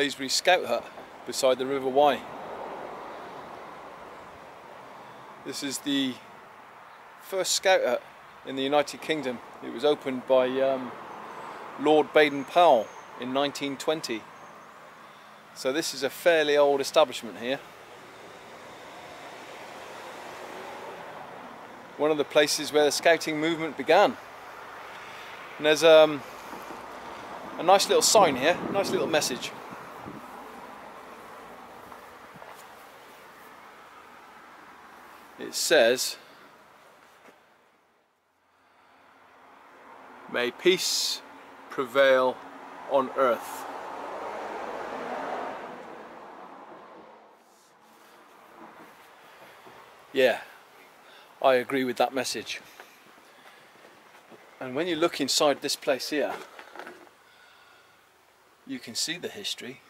Glasbury scout hut beside the River Wye. This is the first scout hut in the United Kingdom. It was opened by Lord Baden-Powell in 1920. So this is a fairly old establishment here. One of the places where the scouting movement began. And there's a nice little sign here, nice little message. It says, "May peace prevail on earth." Yeah, I agree with that message. And when you look inside this place here, you can see the history.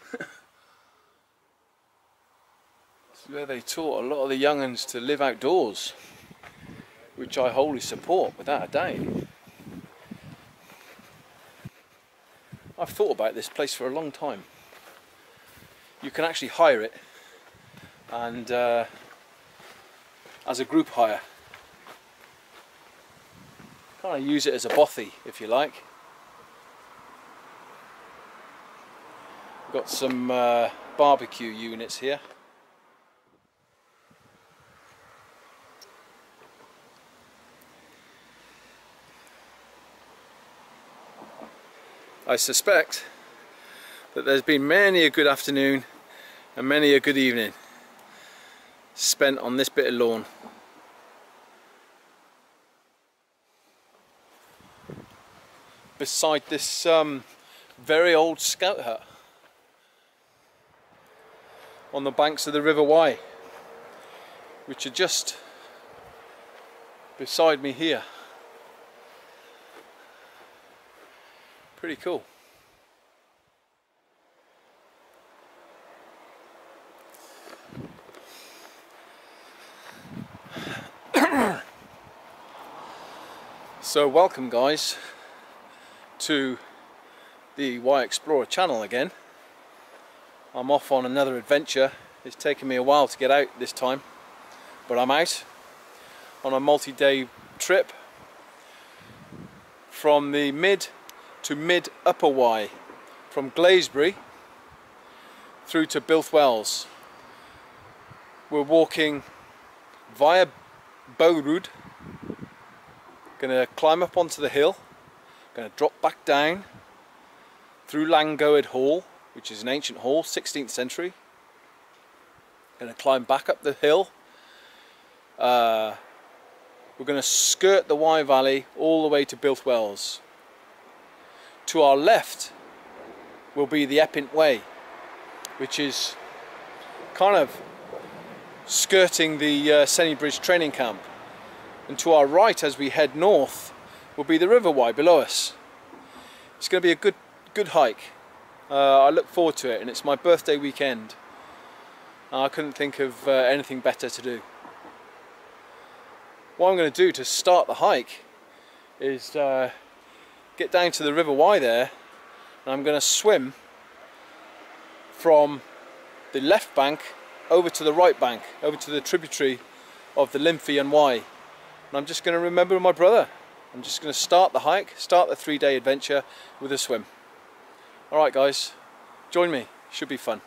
It's where they taught a lot of the young'uns to live outdoors, which I wholly support without a doubt. I've thought about this place for a long time. You can actually hire it, and as a group hire. Kind of use it as a bothy, if you like. Got some barbecue units here. I suspect that there's been many a good afternoon and many a good evening spent on this bit of lawn. Beside this very old scout hut on the banks of the River Wye, which are just beside me here. Pretty cool. So welcome guys to the Wye Explorer channel again. I'm off on another adventure. It's taken me a while to get out this time, but I'm out on a multi-day trip from the mid to mid-upper Wye, from Glasbury through to Builth Wells. We're walking via Bowrood, gonna climb up onto the hill, gonna drop back down through Langgoed Hall, which is an ancient hall, 16th century. Gonna climb back up the hill. We're gonna skirt the Wye Valley all the way to Builth Wells. To our left will be the Epping Way, which is kind of skirting the Sony Bridge training camp. And to our right, as we head north, will be the River Wye below us. It's going to be a good hike. I look forward to it, and it's my birthday weekend. I couldn't think of anything better to do. What I'm going to do to start the hike is get down to the River Wye there, and I'm going to swim from the left bank over to the right bank, over to the tributary of the Limphy and Wye. And I'm just going to remember my brother. I'm just going to start the hike, start the 3-day adventure with a swim. Alright guys, join me, should be fun.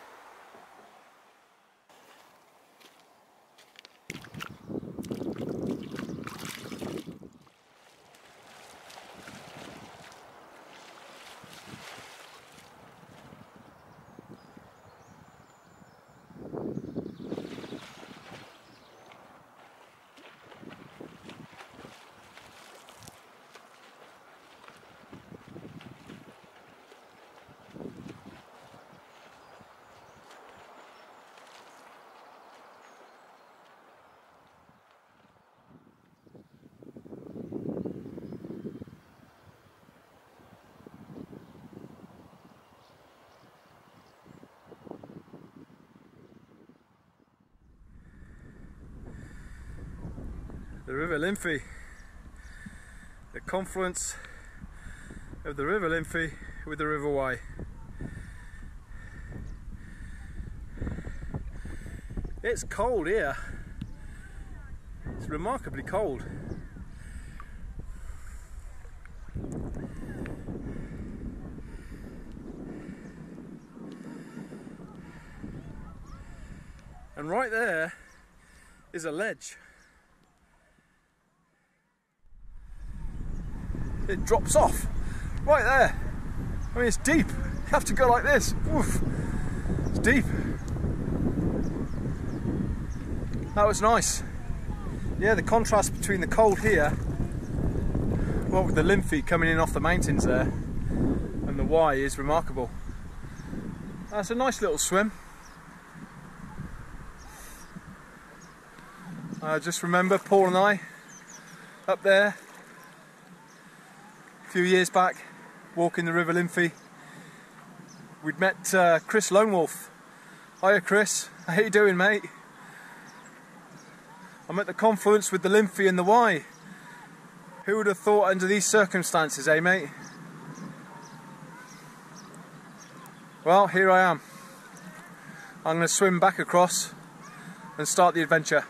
The River Limphy, the confluence of the River Limphy with the River Wye. It's cold here. It's remarkably cold. And right there is a ledge. It drops off right there. I mean, it's deep. You have to go like this. Oof. It's deep. That was nice. Yeah, the contrast between the cold here, what with the Limphy coming in off the mountains there, and the Wye is remarkable. That's a nice little swim. I just remember Paul and I up there a few years back walking the River Limphy. We'd met Chris Lone Wolf. Hiya Chris, how you doing mate? I'm at the confluence with the Limphy and the Wye. Who would have thought under these circumstances, eh mate? Well, here I am. I'm going to swim back across and start the adventure.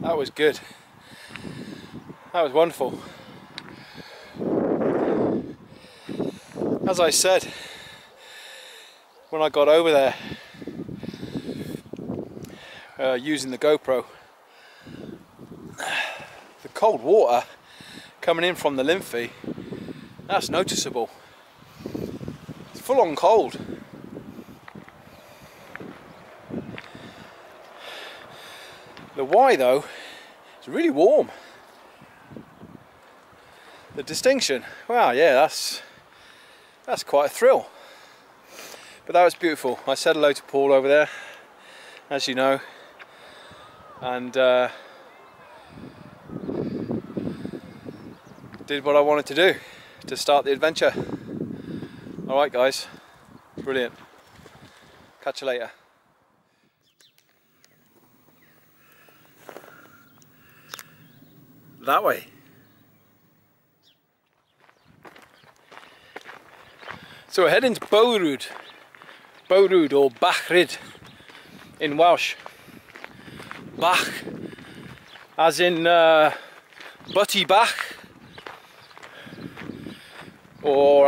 That was good. That was wonderful. As I said, when I got over there using the GoPro, the cold water coming in from the Limphy, that's noticeable. It's full on cold. The Wye though, it's really warm. The distinction, wow, yeah, that's quite a thrill. But that was beautiful. I said hello to Paul over there, as you know, and did what I wanted to do to start the adventure. Alright guys, brilliant. Catch you later. That way. So we're heading to Bowrud or Bachrid in Welsh. Bach as in Butty Bach, or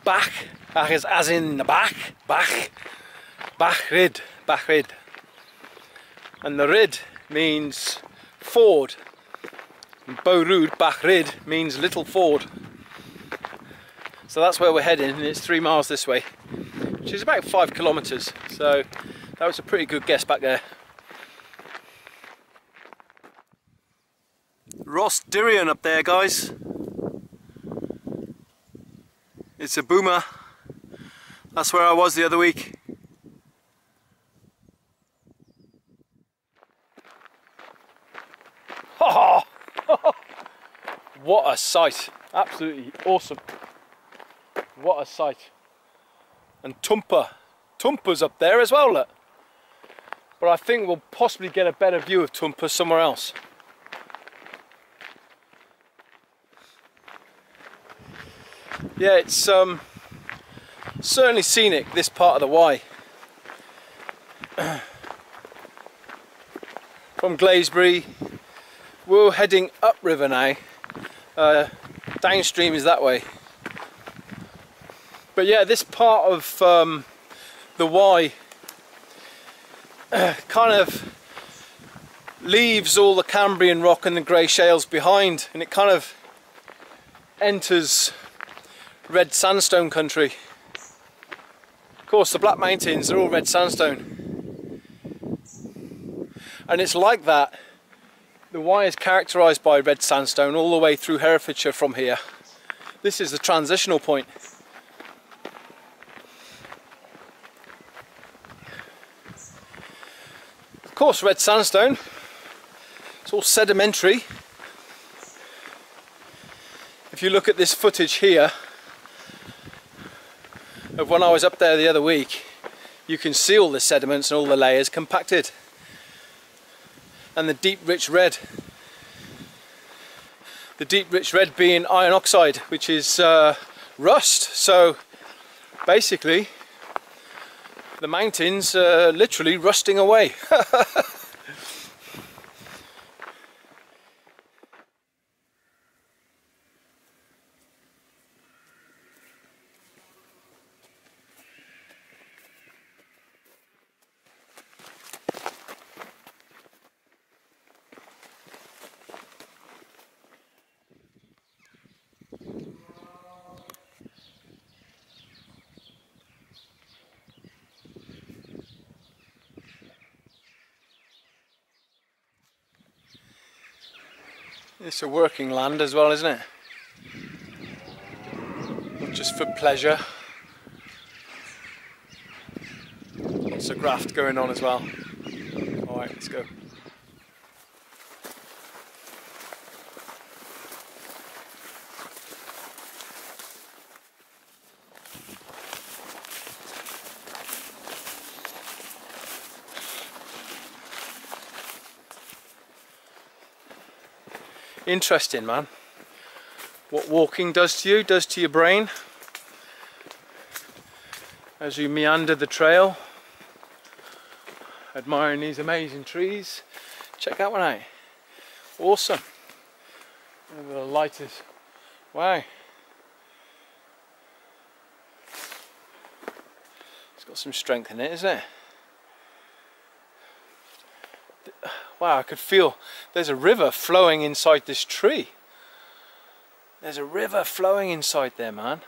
Bach as in the back, Bachrid. And the Rid means ford. And Bowrud, Bachrid, means little ford. So that's where we're heading, and it's 3 miles this way, which is about 5 kilometers. So that was a pretty good guess back there. Rhos dirion up there, guys. It's a boomer. That's where I was the other week. What a sight, absolutely awesome. What a sight. And Tumpa's up there as well, look. But I think we'll possibly get a better view of Tumpa somewhere else. Yeah, it's certainly scenic, this part of the Wye. From Glasbury We're heading upriver now. Downstream is that way. But yeah, this part of the Wye kind of leaves all the Cambrian rock and the grey shales behind, and it kind of enters red sandstone country. Of course, the Black Mountains are all red sandstone, and it's like that. The Wye is characterised by red sandstone all the way through Herefordshire from here. This is the transitional point. Of course, red sandstone, it's all sedimentary. If you look at this footage here of when I was up there the other week, you can see all the sediments and all the layers compacted. And the deep rich red. The deep rich red being iron oxide, which is rust. So basically the mountains are literally rusting away. It's a working land as well, isn't it? Not just for pleasure. Lots of graft going on as well. Alright, let's go. Interesting, man. What walking does to you, does to your brain as you meander the trail, admiring these amazing trees. Check that one out. Awesome. The light is, wow. It's got some strength in it, isn't it? Wow, I could feel there's a river flowing inside this tree. There's a river flowing inside there, man.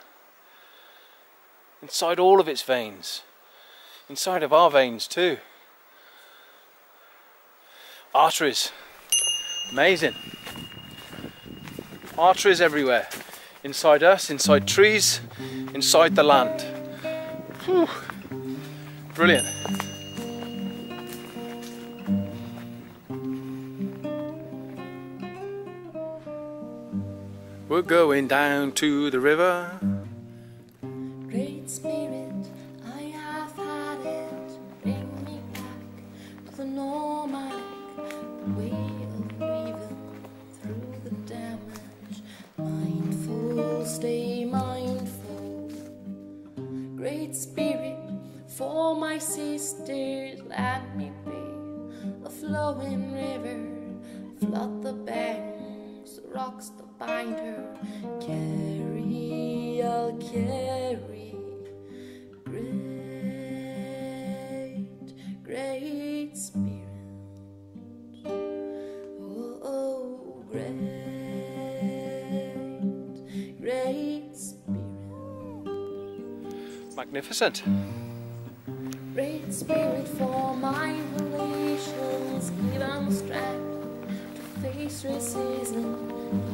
Inside all of its veins. Inside of our veins too. Arteries. Amazing. Arteries everywhere. Inside us, inside trees, inside the land. Whew. Brilliant. We're going down to the river. Great Spirit, I have had it. Bring me back to the nomadic way of weaving through the damage. Mindful, stay mindful. Great Spirit, for my sisters, let me be a flowing river. Flood the banks, the rocks, the bind her, carry, I'll carry. Great Spirit. Oh, great Spirit. Magnificent. Great Spirit, for my relations, give them strength to face racism.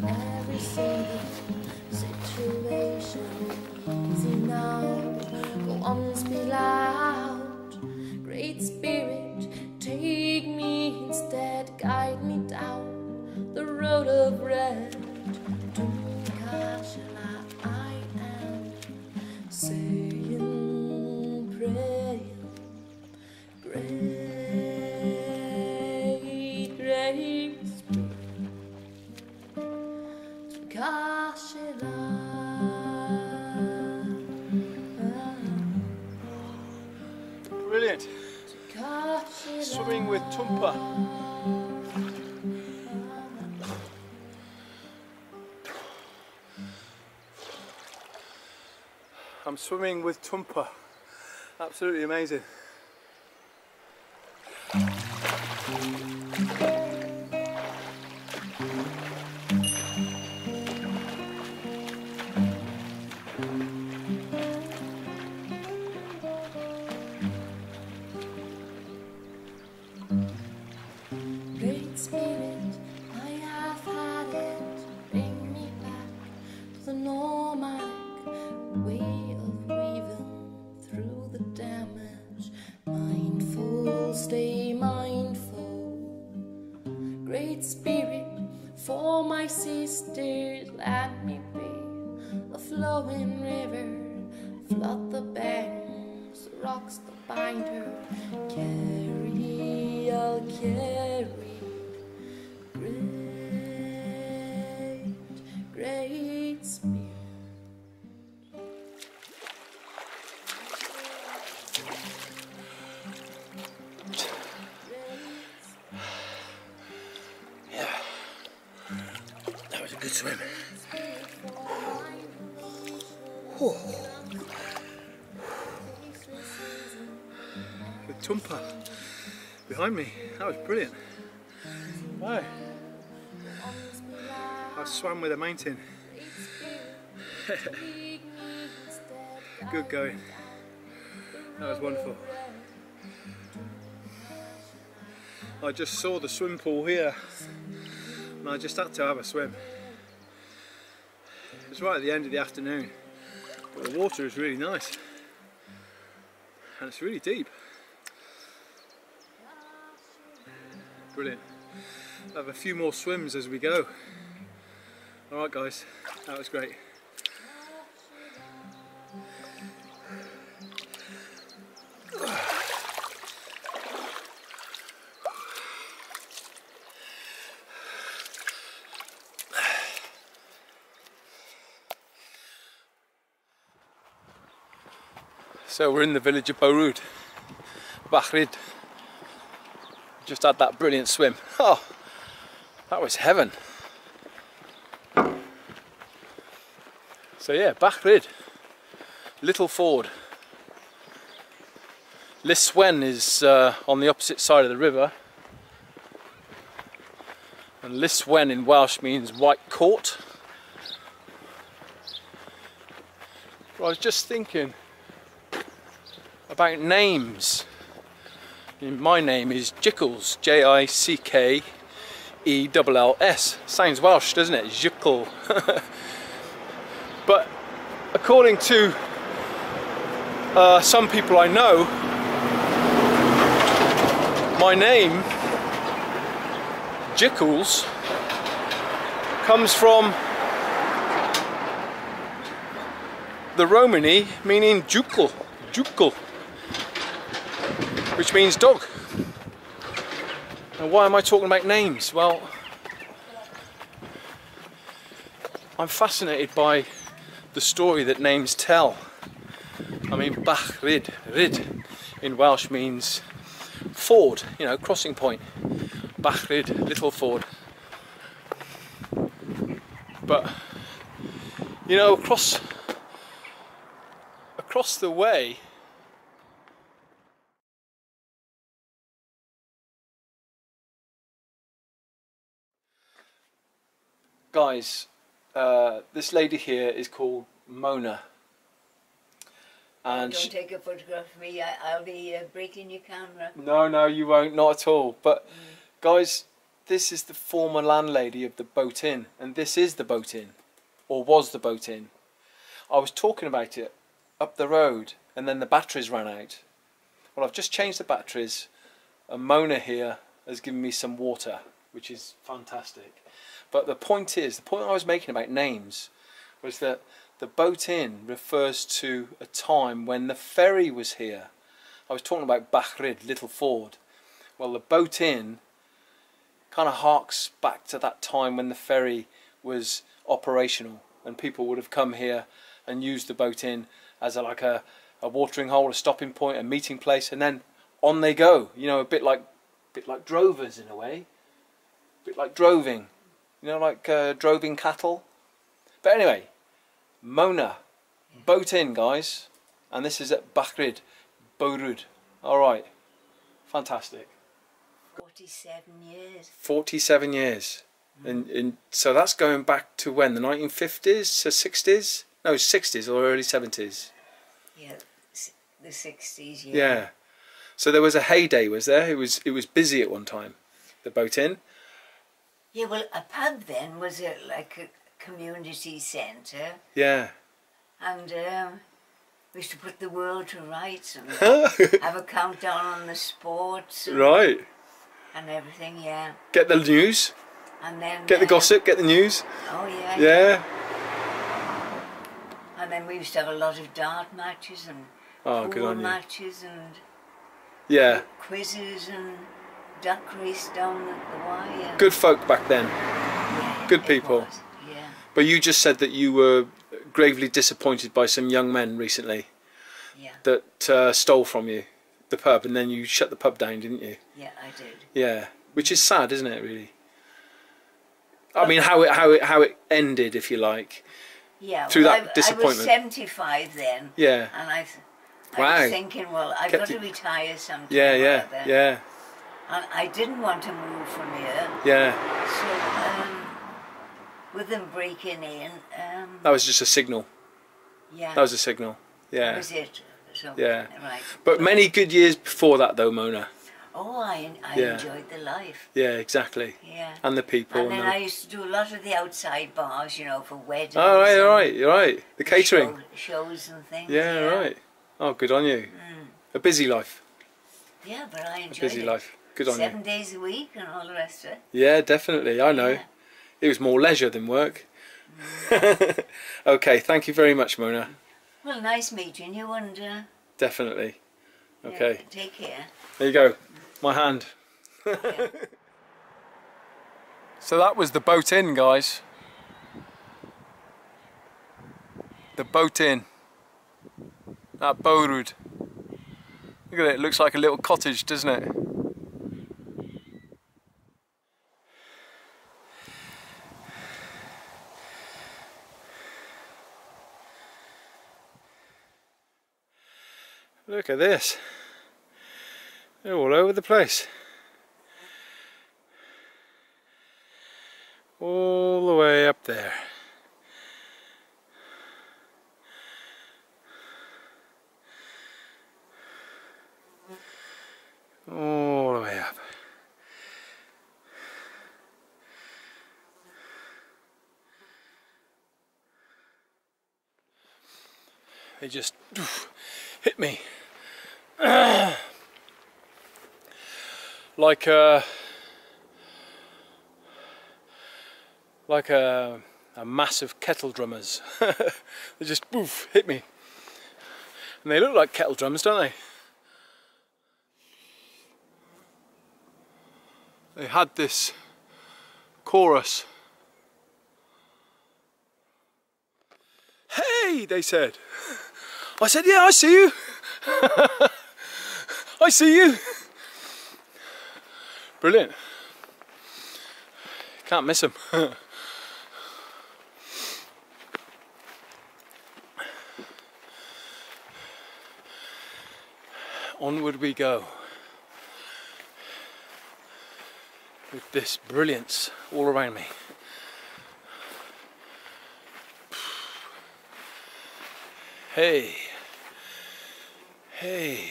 Every single situation, easy now, go on, speak loud. Great Spirit, take me instead, guide me down the road of red. To Kashala I am saying, praying, great Spirit. Brilliant. Swimming with twmpa. I'm swimming with twmpa. Absolutely amazing. Great Spirit, I have had it. Bring me back to the nomadic way of weaving through the damage. Mindful, stay mindful. Great Spirit, for my sisters, let me be a flowing river. Flood the banks, the rocks that bind her. Carry, I'll carry. Great Spirit. Yeah, that was a good swim. With twmpa behind me, that was brilliant. Wow. I swam with a mountain. Good going. That was wonderful. I just saw the swim pool here and I just had to have a swim. It was right at the end of the afternoon, but the water is really nice and it's really deep. Brilliant. I'll have a few more swims as we go. Alright guys, that was great. So we're in the village of Borud, Bachrid. Just had that brilliant swim. Oh, that was heaven. So yeah, Bachrid, Little Ford. Liswen is on the opposite side of the river. And Liswen in Welsh means white court. Well, I was just thinking about names. My name is Jickles, J-I-C-K-E-L-L-S. Sounds Welsh, doesn't it? Jickle. But according to some people I know, my name, Jickles, comes from the Romany meaning Jukal, which means dog. And why am I talking about names? Well, I'm fascinated by the story that names tell. I mean, Bachrid, Rid in Welsh means ford, you know, crossing point. Bachrid, Little Ford. But, you know, across the way, guys, this lady here is called Mona. And don't take a photograph of me, I'll be breaking your camera. No, you won't, not at all. But guys, this is the former landlady of the Boat Inn, and this is the Boat Inn, or was the Boat Inn. I was talking about it up the road, and then the batteries ran out. Well, I've just changed the batteries, and Mona here has given me some water, which is fantastic. But the point I was making about names was that the Boat Inn refers to a time when the ferry was here. I was talking about Bachrid, Little Ford. Well, the Boat Inn kind of harks back to that time when the ferry was operational and people would have come here and used the Boat Inn as like a watering hole, a stopping point, a meeting place, and then on they go. You know, a bit like drovers in a way, a bit like droving. You know, like droving cattle. But anyway, Mona, Boat in, guys, and this is at Bacrid, Borud. All right, fantastic. 47 years. 47 years, and so that's going back to when, the 1950s to 60s? No, 60s or early 70s. Yeah, the 60s. Yeah. Yeah. So there was a heyday, was there? It was busy at one time. The Boat Inn. Yeah, well, a pub then was like a community centre. Yeah. And we used to put the world to rights and have a countdown on the sports. And, Right. And everything, yeah. Get the news. And then... Get the gossip, get the news. Oh, yeah. Yeah. And then we used to have a lot of dart matches and Oh, good pool on you. matches and Yeah. quizzes and duck race down at the Wye. And Good folk back then. yeah, Good it people. was, yeah. But you just said that you were gravely disappointed by some young men recently Yeah. that stole from you the pub, and then you shut the pub down, didn't you? Yeah, I did. Yeah. Which is sad, isn't it? Really. I mean, how it ended, if you like. Yeah. Through well, that disappointment. I was 75 then. Yeah. And I Wow. was thinking, well, I've Kept got to you- retire sometime. Yeah, or yeah, other. yeah, And I didn't want to move from here. yeah. So, with them breaking in, That was just a signal. yeah, That was a signal. that Yeah. was it. So, Yeah. right. But many good years before that, though, Mona. Oh, I Yeah. enjoyed the life. Yeah, exactly. Yeah. And the people. And then the... I used to do a lot of the outside bars, you know, for weddings. Oh, right, and all right, you're right. The catering. shows and things. Yeah, right. Oh, good on you. A busy life. Yeah, but I A enjoyed busy it. life. Good on 7 you. days a week and all the rest of it. Yeah, definitely. I know. Yeah. It was more leisure than work. Okay, thank you very much, Mona. Well, nice meeting you, and Definitely. Okay. yeah, take care. There you go. My hand. Yeah. So that was the Boat Inn, guys. The Boat Inn at Borud. Look at it, it looks like a little cottage, doesn't it? Look at this. They're all over the place. All the way up there. All the way up. They just hit me like a mass of kettle drummers. They just poof, hit me, and they look like kettle drums, don't they? They had this chorus. Hey, they said. I said, yeah, I see you. I see you. Brilliant. Can't miss them. Onward we go. With this brilliance all around me. Hey. Hey.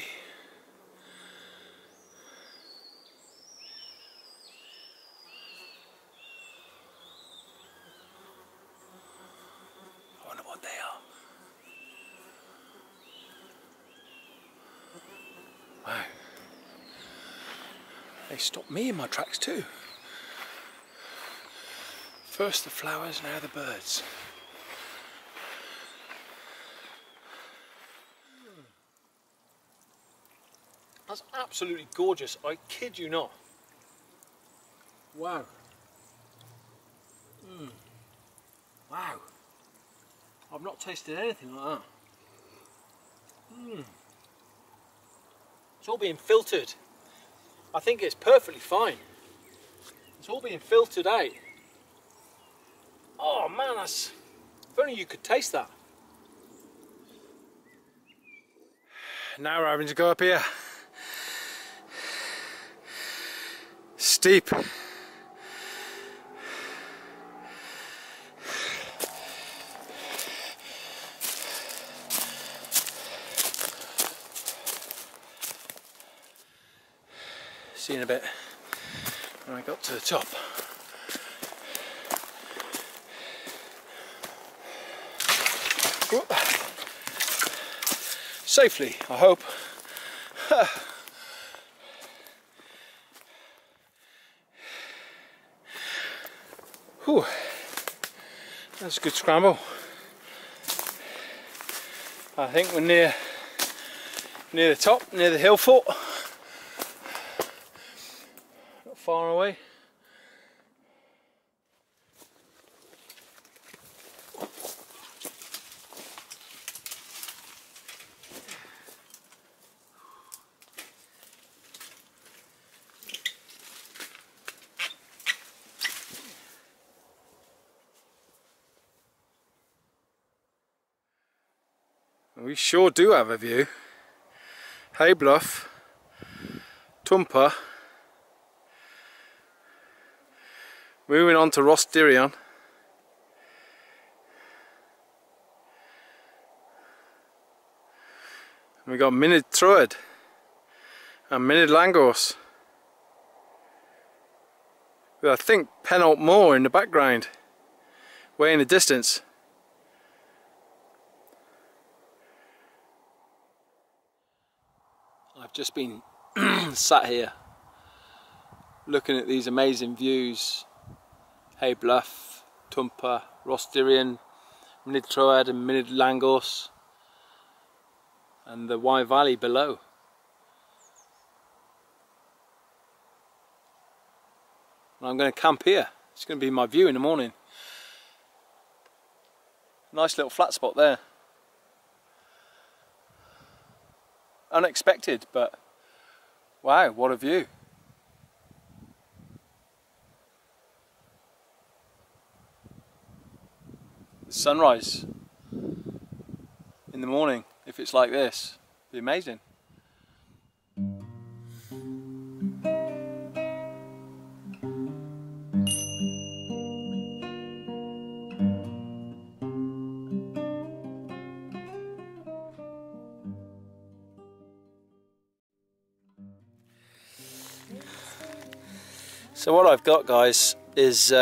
I wonder what they are. Wow. They stopped me in my tracks too. First the flowers, now the birds. That's absolutely gorgeous, I kid you not. Wow. Wow. I've not tasted anything like that. It's all being filtered. I think it's perfectly fine. It's all being filtered out. Oh man, that's... If only you could taste that. Now we're having to go up here. Steep. See you in a bit when I got to the top. Whoop. Safely, I hope. Whew. That's a good scramble. I think we're near the top, near the hill foot. Not far away. We sure do have a view. Hey Bluff, twmpa, moving on to rhos dirion. We got minid troed and minid langos, with I think Penalt Moor in the background, way in the distance. I've just been sat here looking at these amazing views. Hey Bluff, twmpa, rhos dirion, minid troed and minid langos, and the Wye Valley below. And I'm going to camp here. It's going to be my view in the morning. Nice little flat spot there. Unexpected, but wow, what a view. The sunrise in the morning, if it's like this, it'd be amazing. So what I've got, guys, is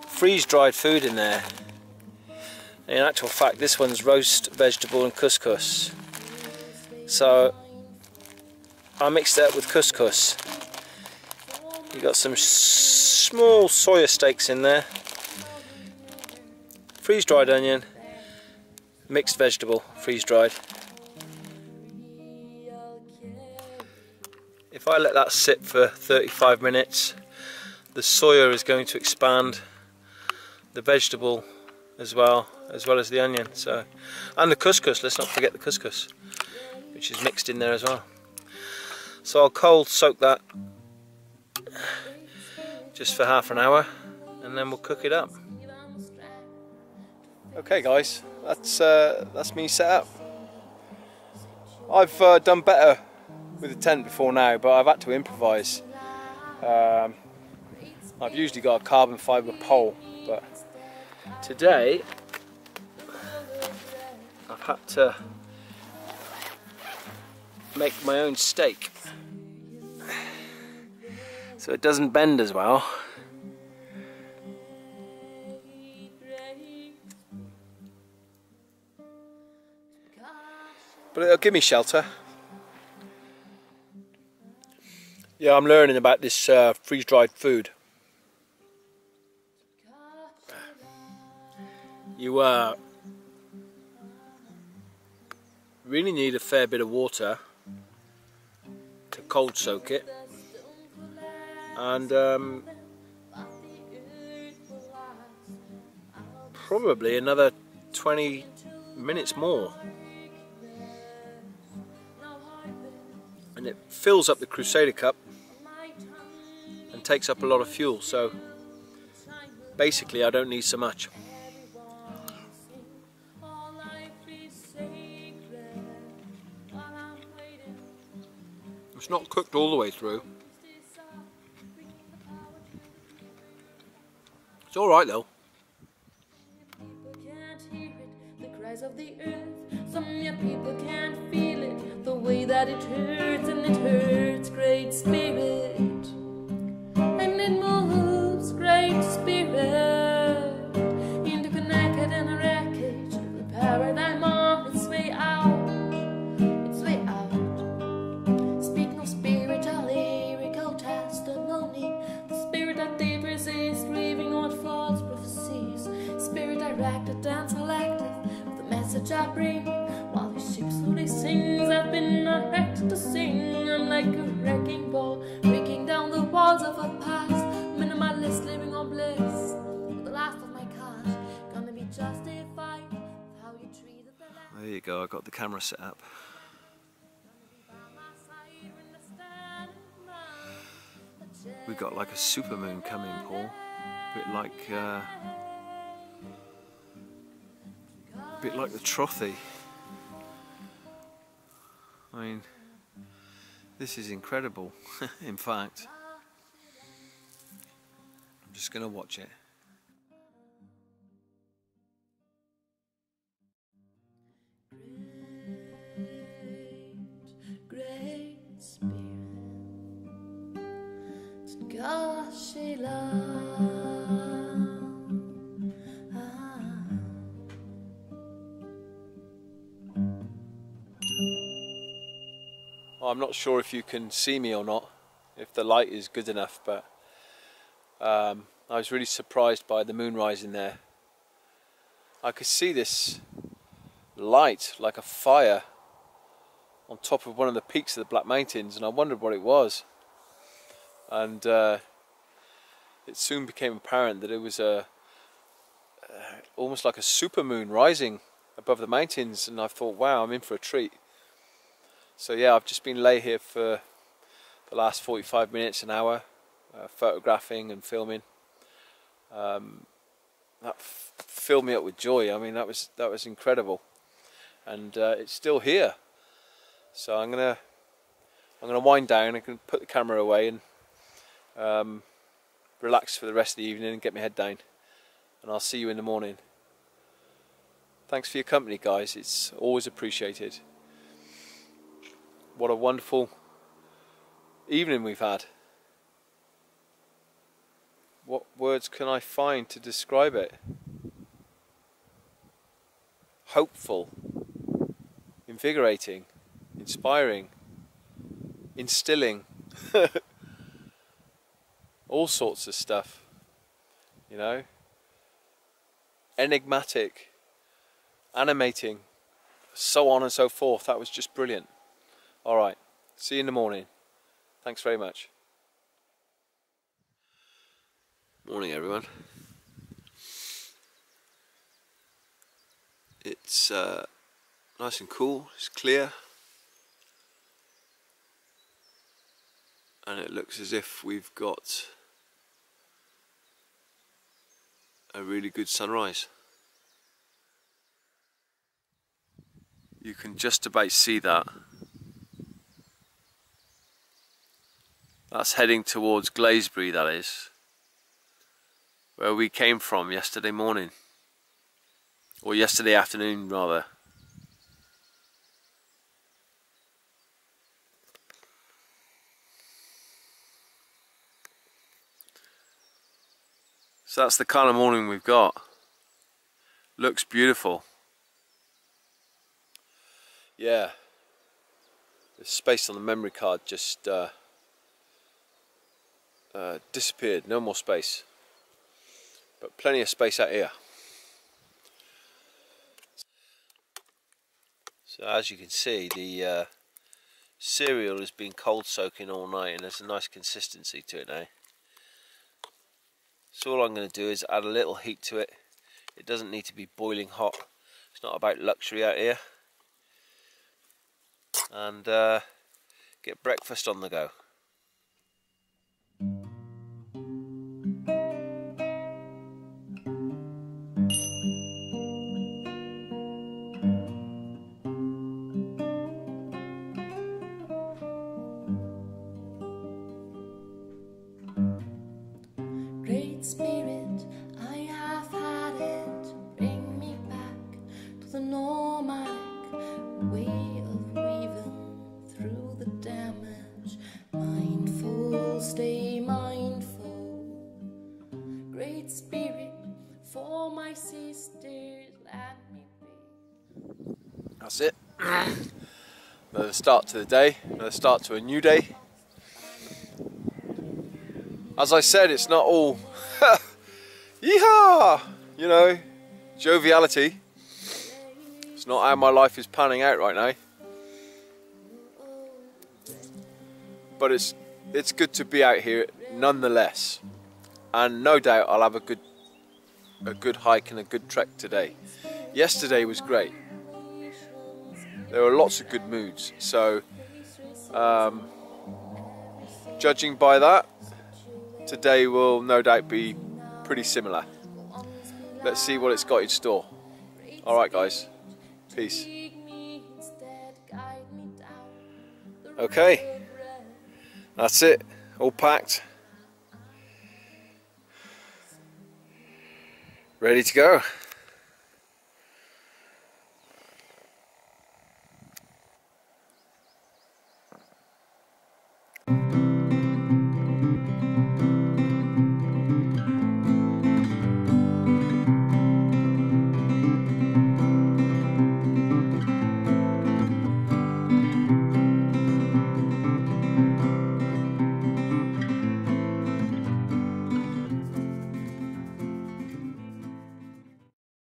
freeze-dried food in there. In actual fact, this one's roast vegetable and couscous. So I mixed it up with couscous. You got some small soya steaks in there, freeze-dried onion, mixed vegetable, freeze-dried. If I let that sit for 35 minutes, the soya is going to expand the vegetable as well as the onion. So, and the couscous, let's not forget the couscous, which is mixed in there as well. So I'll cold soak that just for half an hour and then we'll cook it up. Okay guys, that's me set up. I've done better with a tent before now, but I've had to improvise. I've usually got a carbon fibre pole, but today I've had to make my own stake so it doesn't bend as well. But it'll give me shelter. Yeah, I'm learning about this freeze-dried food. You really need a fair bit of water to cold soak it, and probably another 20 minutes more, and it fills up the Crusader cup and takes up a lot of fuel, so basically I don't need so much. It's not cooked all the way through. It's alright though. People can't hear it, the cries of the earth. Some young people can't feel it, the way that it hurts, and it hurts, Great Spirit. And it moves, Great Spirit, interconnected in a wreckage, the paradigm on its way out, its way out. Speak no spiritual, lyrical testimony, the spirit that did resist, grieving on false prophecies, spirit directed and selective, the message I bring, while the ship slowly sings, I've been erected to sing. I'm like a wrecking ball, breaking down the walls of a past, minimalist living on bliss, with the last of my cash, gonna be justified with how you treated the last. There you go, I got the camera set up. We've got like a supermoon coming, Paul. A bit like the Trothy. I mean, this is incredible. In fact, I'm just going to watch it. Great Spirit, gosh, I'm not sure if you can see me or not, if the light is good enough, but I was really surprised by the moon rising there. I could see this light like a fire on top of one of the peaks of the Black Mountains, and I wondered what it was. And it soon became apparent that it was almost like a supermoon rising above the mountains, and I thought, wow, I'm in for a treat. So yeah, I've just been lay here for the last 45 minutes, an hour, photographing and filming. That filled me up with joy. I mean, that was incredible, and it's still here. So I'm gonna wind down. I can put the camera away and relax for the rest of the evening and get my head down. And I'll see you in the morning. Thanks for your company, guys. It's always appreciated. What a wonderful evening we've had. What words can I find to describe it? Hopeful, invigorating, inspiring, instilling, all sorts of stuff, you know, enigmatic, animating, so on and so forth. That was just brilliant. Alright, see you in the morning. Thanks very much. Morning, everyone. It's nice and cool, it's clear, and it looks as if we've got a really good sunrise. You can just about see that. That's heading towards Glasbury, that is, where we came from yesterday morning, or yesterday afternoon rather. So that's the kind of morning we've got. Looks beautiful. Yeah, the space on the memory card just disappeared, no more space, but plenty of space out here. So as you can see, the cereal has been cold soaking all night, and there's a nice consistency to it now. So all I'm going to do is add a little heat to it. It doesn't need to be boiling hot. It's not about luxury out here. And get breakfast on the go. the nomadic way of weaving through the damage. Mindful, stay mindful. Great Spirit, for my sisters, let me be. That's it. Another start to the day, another start to a new day. As I said, it's not all yeehaw, you know, joviality. It's not how my life is panning out right now. But it's good to be out here nonetheless. And no doubt I'll have a good hike and a good trek today. Yesterday was great. There were lots of good moods. So judging by that, today will no doubt be pretty similar. Let's see what it's got in store. Alright guys, peace. Okay, that's it, all packed. Ready to go.